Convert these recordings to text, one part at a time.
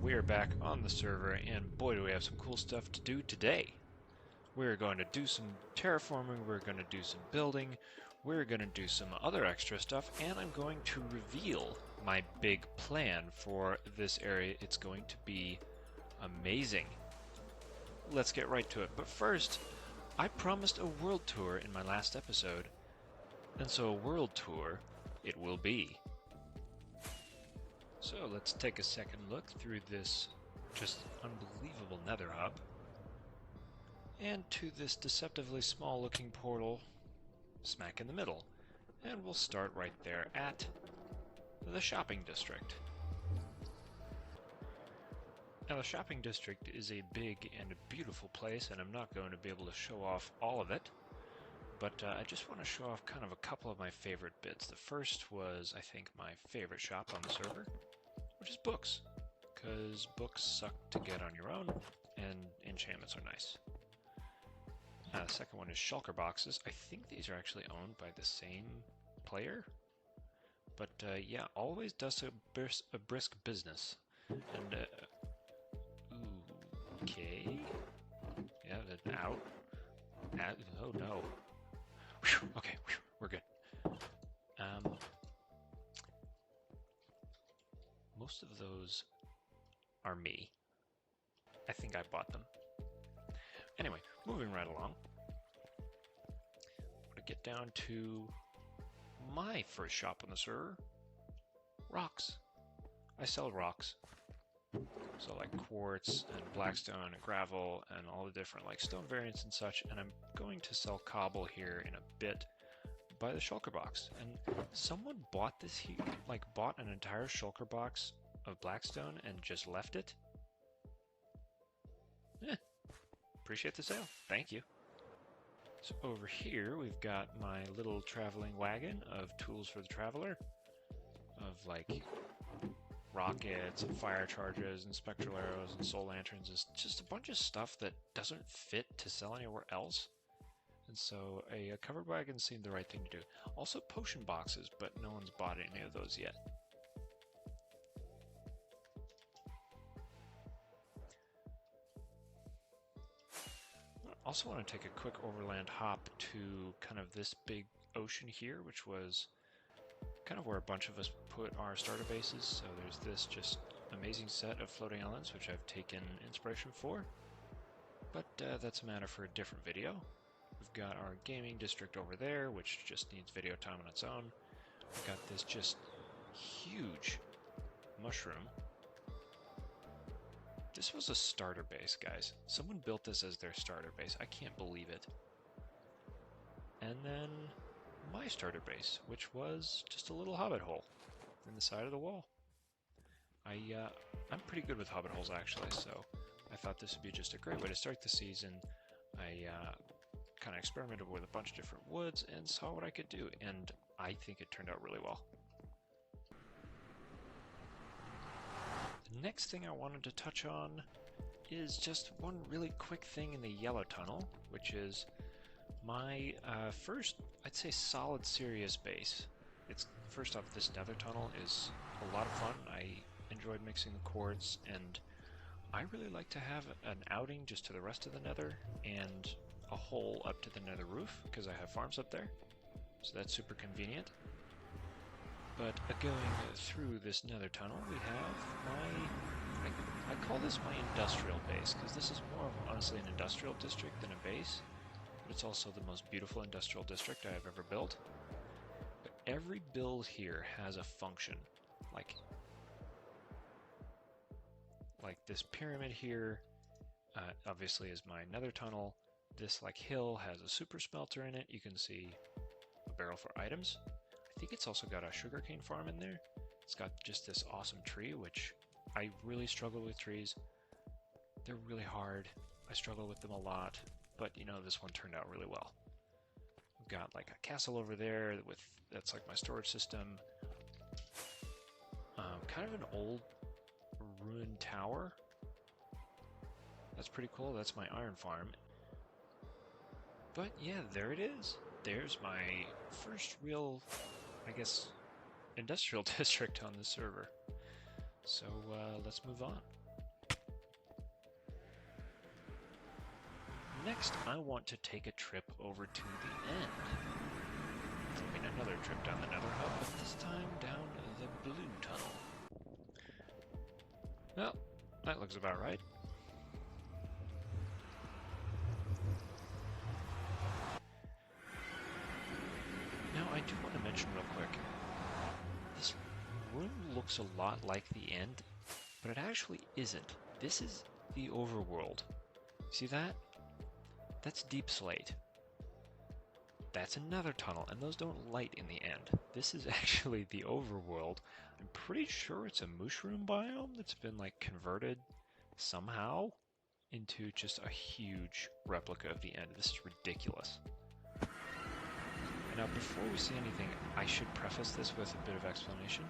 we're back on the server, and boy do we have some cool stuff to do today. We're going to do some terraforming, we're going to do some building, we're going to do some other extra stuff, and I'm going to reveal my big plan for this area. It's going to be amazing. Let's get right to it. But first, I promised a world tour in my last episode, and so a world tour it will be. So let's take a second look through this just unbelievable nether hub and to this deceptively small looking portal smack in the middle. And we'll start right there at the shopping district. Now the shopping district is a big and a beautiful place, and I'm not going to be able to show off all of it, but I just want to show off kind of a couple of my favorite bits. The first was, I think, my favorite shop on the server, which is books, because books suck to get on your own, and enchantments are nice. The second one is shulker boxes. I think these are actually owned by the same player, but yeah, always does a brisk business. And ooh, okay, yeah, then out. Oh no. Whew, okay, whew, we're good. Most of those are me. I think I bought them. Anyway, moving right along. I'm gonna get down to my first shop on the server. Rocks. I sell rocks. So like quartz and blackstone and gravel and all the different like stone variants and such, and I'm going to sell cobble here in a bit by the shulker box. And someone bought this here, like bought an entire shulker box of blackstone and just left it. Appreciate the sale. Thank you. So over here we've got my little traveling wagon of tools for the traveler, of like rockets and fire charges and spectral arrows and soul lanterns. It's just a bunch of stuff that doesn't fit to sell anywhere else. And so a covered wagon seemed the right thing to do. Also potion boxes, but no one's bought any of those yet. I also want to take a quick overland hop to kind of this big ocean here, which was kind of where a bunch of us put our starter bases. So there's this just amazing set of floating islands, which I've taken inspiration for. But that's a matter for a different video. We've got our gaming district over there, which just needs video time on its own. We've got this just huge mushroom. This was a starter base, guys. Someone built this as their starter base. I can't believe it. And then my starter base, which was just a little hobbit hole in the side of the wall. I'm pretty good with hobbit holes, actually, so I thought this would be just a great way to start the season. I kind of experimented with a bunch of different woods and saw what I could do, and I think it turned out really well. The next thing I wanted to touch on is just one really quick thing in the yellow tunnel, which is my first, I'd say, solid serious base. It's first off, this nether tunnel is a lot of fun. I enjoyed mixing the quartz, and I really like to have an outing just to the rest of the nether and a hole up to the nether roof, because I have farms up there, so that's super convenient. But going through this nether tunnel, we have my, I call this my industrial base, because this is more of honestly an industrial district than a base, but it's also the most beautiful industrial district I have ever built. But every build here has a function, like this pyramid here, obviously is my nether tunnel. This like hill has a super smelter in it. You can see a barrel for items. I think it's also got a sugarcane farm in there. It's got just this awesome tree, which I really struggle with trees. They're really hard. I struggle with them a lot, but you know, this one turned out really well. We've got like a castle over there that's like my storage system. Kind of an old ruined tower. That's pretty cool. That's my iron farm. But yeah, there it is. There's my first real, I guess, industrial district on the server. So let's move on. next I want to take a trip over to the end. I mean, another trip down the Nether Hub, but this time down the blue tunnel. Well, that looks about right. Now, I do want to mention real quick, this room looks a lot like the end, but it actually isn't. This is the overworld. See that? That's deep slate. That's another tunnel, and those don't light in the end. This is actually the overworld. I'm pretty sure it's a mushroom biome that's been like converted somehow into just a huge replica of the end. This is ridiculous. Now, before we say anything, I should preface this with a bit of explanation.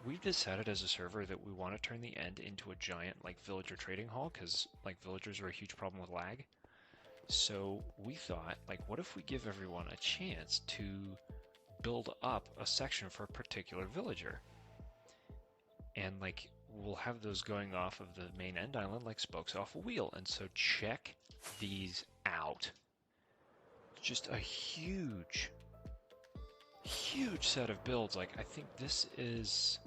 We've decided as a server that we want to turn the end into a giant like villager trading hall, because like villagers are a huge problem with lag. So we thought, like, what if we give everyone a chance to build up a section for a particular villager? And like, we'll have those going off of the main end island like spokes off a wheel. And so check these out. Just a huge set of builds. Like, I think this is...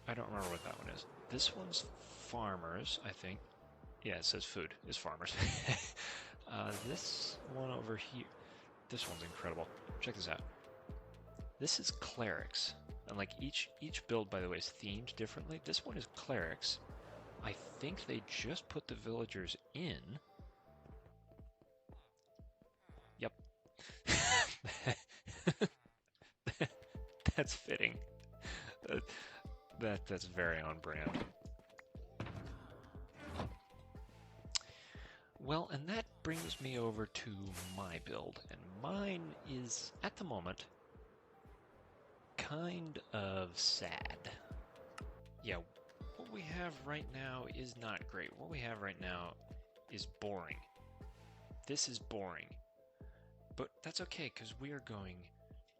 I don't remember what that one is. This one's farmers, I think. Yeah, it says food is farmers. This one over here, this one's incredible. Check this out. This is clerics, and like each build, by the way, is themed differently. This one is clerics. I think they just put the villagers in. Yep. That's fitting. That's very on brand. Well, and that brings me over to my build, and mine is, at the moment, kind of sad. Yeah, what we have right now is not great. What we have right now is boring. This is boring. But that's okay, because we are going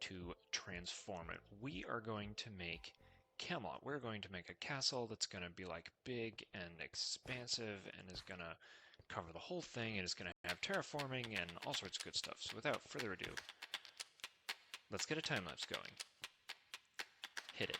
to transform it. We are going to make Camelot. We're going to make a castle that's going to be like big and expansive and is going to cover the whole thing, and it's going to have terraforming and all sorts of good stuff. So without further ado, let's get a time lapse going. Hit it.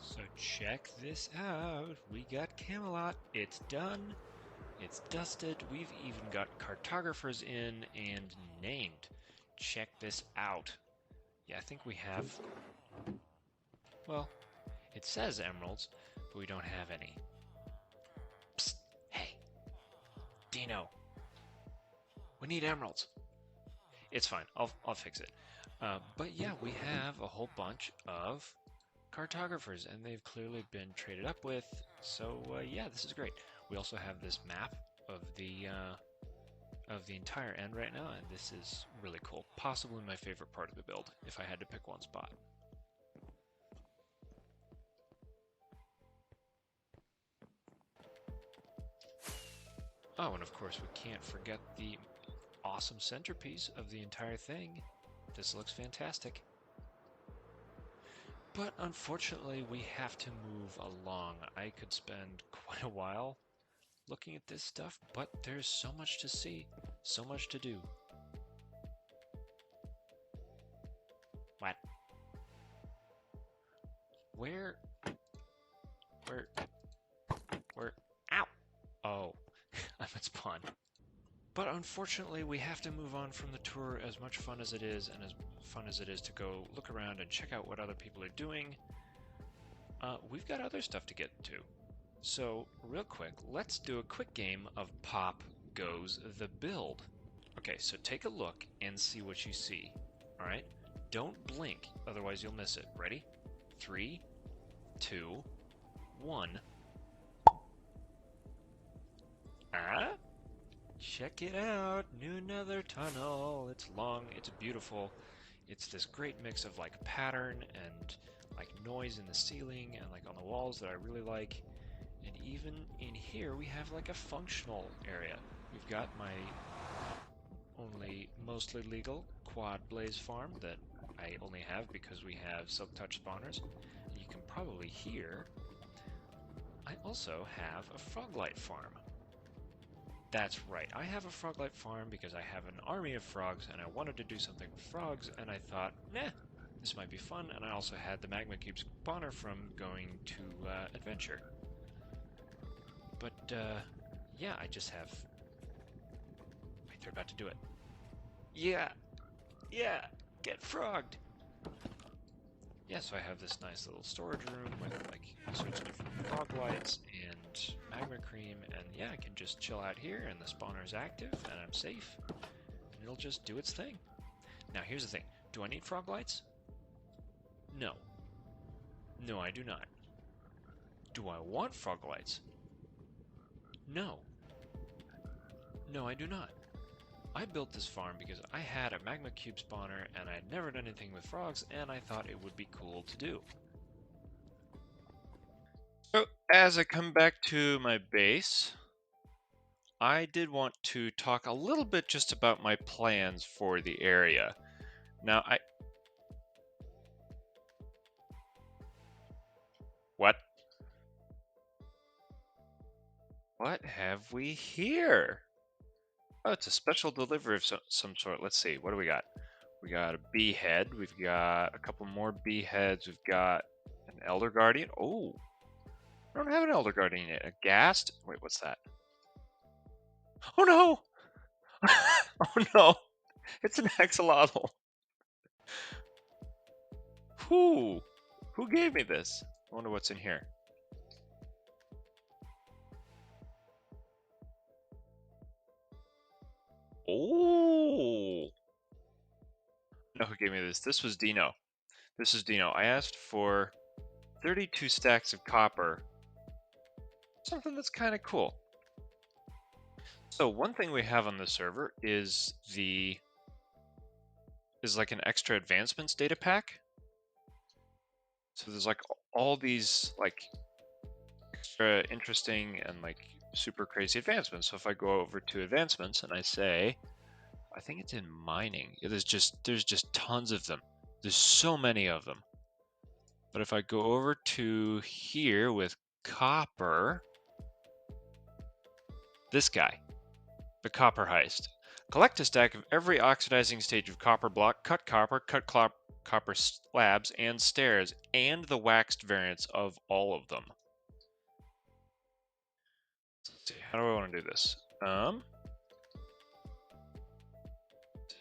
So check this out. We got Camelot. It's done. It's dusted. We've even got cartographers in and named. Check this out. Yeah, I think we have... Well, it says emeralds, but we don't have any. Psst. Hey. Dino. We need emeralds. It's fine. I'll fix it. But yeah, we have a whole bunch of cartographers, and they've clearly been traded up with. So yeah, this is great. We also have this map of the entire end right now, and this is really cool. Possibly my favorite part of the build, if I had to pick one spot. Oh, and of course we can't forget the awesome centerpiece of the entire thing. This looks fantastic. But unfortunately, we have to move along. I could spend quite a while looking at this stuff, but there's so much to see, so much to do. What? Where? Ow! Oh, I'm at spawn. But unfortunately, we have to move on from the tour, as much fun as it is, and as fun as it is to go look around and check out what other people are doing. We've got other stuff to get to. So, real quick, let's do a quick game of Pop Goes the Build. Okay, so take a look and see what you see. Alright? Don't blink, otherwise you'll miss it. Ready? 3, 2, 1. Ah? Check it out! New Nether Tunnel! It's long, it's beautiful. It's this great mix of like pattern and like noise in the ceiling and like on the walls that I really like. And even in here we have like a functional area. We've got my only mostly legal quad blaze farm that I only have because we have silk touch spawners. And you can probably hear I also have a froglight farm. That's right, I have a froglight farm because I have an army of frogs and I wanted to do something with frogs and I thought, nah, this might be fun, and I also had the magma cube spawner from going to adventure. But yeah, I just have... Wait, they're about to do it. Yeah! Yeah! Get frogged! Yeah, so I have this nice little storage room with like all sorts of different frog lights and magma cream, and yeah, I can just chill out here and the spawner's active and I'm safe and it'll just do its thing. Now here's the thing, do I need frog lights? No. No, I do not. Do I want frog lights? No. No, I do not. I built this farm because I had a magma cube spawner and I had never done anything with frogs and I thought it would be cool to do. So as I come back to my base, I did want to talk a little bit just about my plans for the area. Now What? What have we here? Oh, it's a special delivery of some sort. Let's see, what do we got? We got a bee head, we've got a couple more bee heads, we've got an elder guardian. Oh, I don't have an elder guardian yet. A ghast? Wait, what's that? Oh no! Oh no! It's an axolotl. Who? Who gave me this? I wonder what's in here. Oh! I know who gave me this. This was Dino. This is Dino. I asked for 32 stacks of copper. Something that's kind of cool. So one thing we have on the server is like an extra advancements data pack. So there's like all these like extra interesting and like super crazy advancements. So if I go over to advancements and I say, I think it's in mining. Yeah, there's just tons of them. There's so many of them. But if I go over to here with copper, this guy, the copper heist. Collect a stack of every oxidizing stage of copper block, cut copper slabs and stairs, and the waxed variants of all of them. Let's see, how do I want to do this? A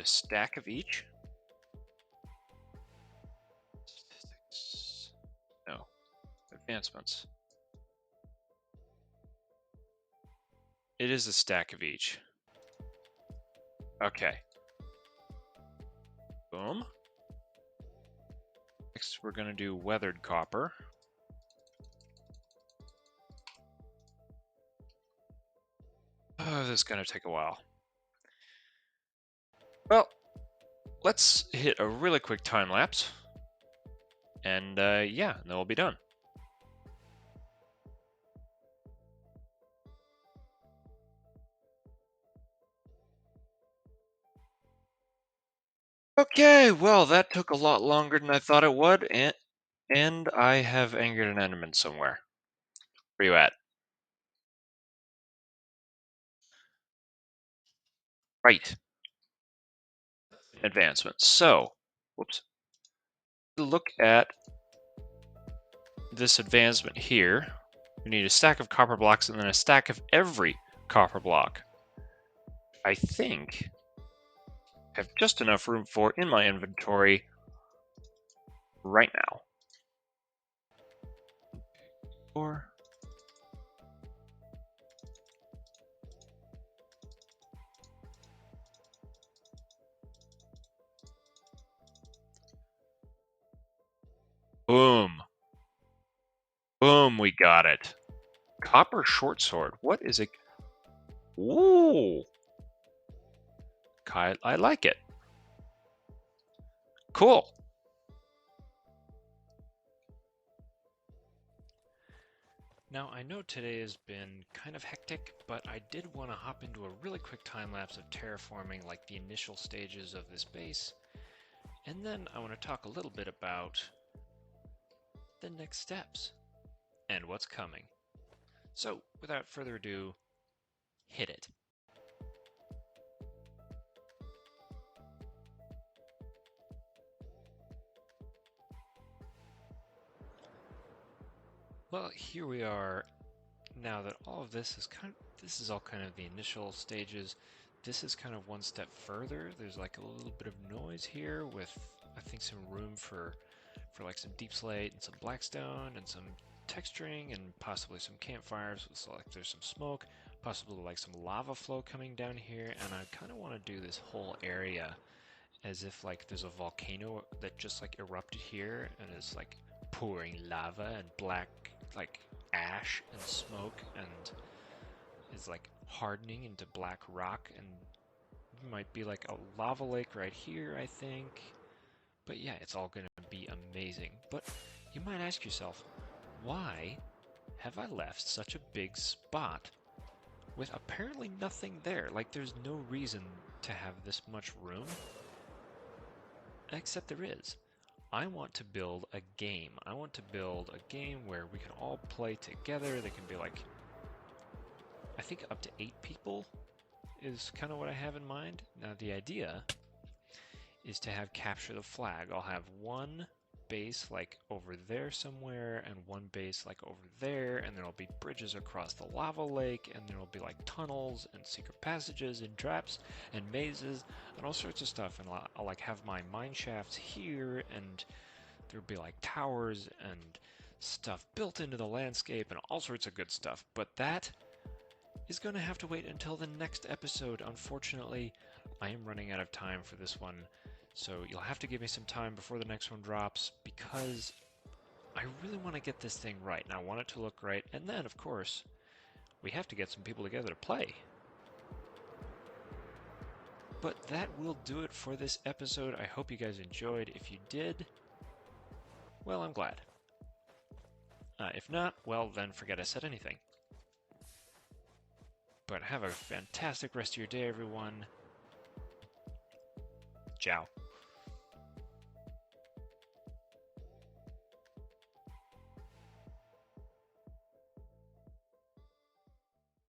stack of each. Statistics. No. Advancements. It is a stack of each. Okay. Boom. Next, we're going to do weathered copper. Oh, this is going to take a while. Well, let's hit a really quick time lapse. And yeah, then we'll be done. Okay, well, that took a lot longer than I thought it would, and I have angered an enderman somewhere. Where you at? Right. Advancements. So, whoops. Look at this advancement here. We need a stack of copper blocks and then a stack of every copper block. I think I have just enough room for in my inventory right now. Or boom. Boom, we got it. Copper short sword. What is it? Ooh. I like it. Cool. Now, I know today has been kind of hectic, but I did want to hop into a really quick time lapse of terraforming, like the initial stages of this base, and then I want to talk a little bit about the next steps and what's coming. So, without further ado, hit it. Well, here we are now that all of this is this is all kind of the initial stages. This is kind of one step further. There's like a little bit of noise here with, I think, some room for like some deep slate and some blackstone and some texturing and possibly some campfires. So like there's some smoke, possibly like some lava flow coming down here, and I kind of want to do this whole area as if like there's a volcano that just like erupted here and is like pouring lava and black like ash and smoke and is like hardening into black rock, and might be like a lava lake right here, I think. But yeah, it's all gonna be amazing. But you might ask yourself, why have I left such a big spot with apparently nothing there? Like, there's no reason to have this much room, except there is. I want to build a game. I want to build a game where we can all play together. There can be like, I think up to 8 people is kind of what I have in mind. Now the idea is to have capture the flag. I'll have one base like over there somewhere and one base like over there, and there'll be bridges across the lava lake, and there'll be like tunnels and secret passages and traps and mazes and all sorts of stuff, and I'll like have my mine shafts here, and there'll be like towers and stuff built into the landscape and all sorts of good stuff. But that is going to have to wait until the next episode. Unfortunately, I am running out of time for this one, so you'll have to give me some time before the next one drops, because I really want to get this thing right, and I want it to look right, and then, of course, we have to get some people together to play. But that will do it for this episode. I hope you guys enjoyed. If you did, well, I'm glad. If not, well, then forget I said anything. But have a fantastic rest of your day, everyone. Ciao.